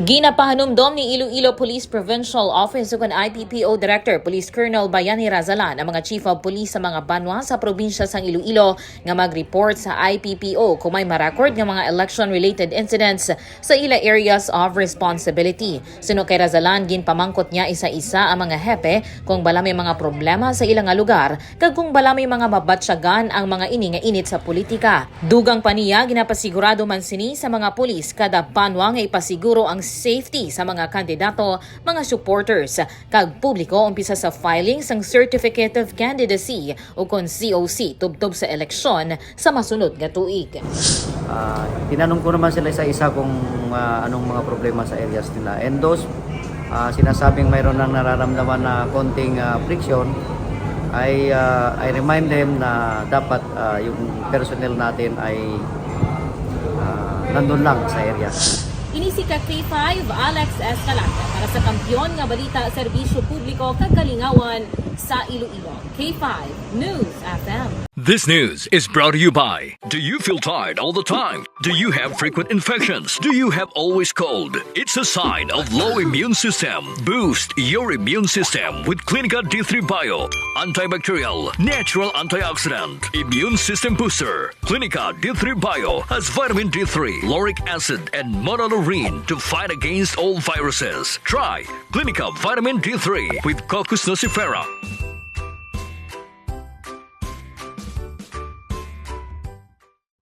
Ginapahanumdom ni Iloilo Police Provincial Office ug IPPO Director Police Colonel Bayani Razalan ang mga Chief of Police sa mga banwa sa probinsya sang Iloilo nga mag-report sa IPPO kung may marakord nga mga election-related incidents sa ila areas of responsibility. Suno kay Razalan, ginpamangkot niya isa-isa ang mga hepe kung bala may mga problema sa ilang nga lugar kag kung bala may mga mabatsyagan ang mga ini nga init sa politika. Dugang pa niya, ginapasigurado man sini sa mga pulis kada banwa nga ipasiguro ang safety sa mga kandidato, mga supporters, kag publiko umpisa sa filing sang Certificate of Candidacy o kon COC tubtob sa eleksyon sa masunod nga tuig. Tinanong ko naman sila isa-isa kung anong mga problema sa areas nila. And those sinasabing mayroon nang nararamdaman na konting friction, I remind them na dapat yung personnel natin ay nandun lang sa area. Inisika K5, Alex Escalante para sa Kampyon nga Balita Serbisyo Publiko Kagalingawan sa Iloilo. K5 News FM. This news is brought to you by: do you feel tired all the time? Do you have frequent infections? Do you have always cold? It's a sign of low immune system. Boost your immune system with Clinica D3 Bio, antibacterial, natural antioxidant, immune system booster. Clinica D3 Bio has vitamin D3, lauric acid, and monolurine to fight against all viruses. Try Clinica Vitamin D3 with Coccus nocifera.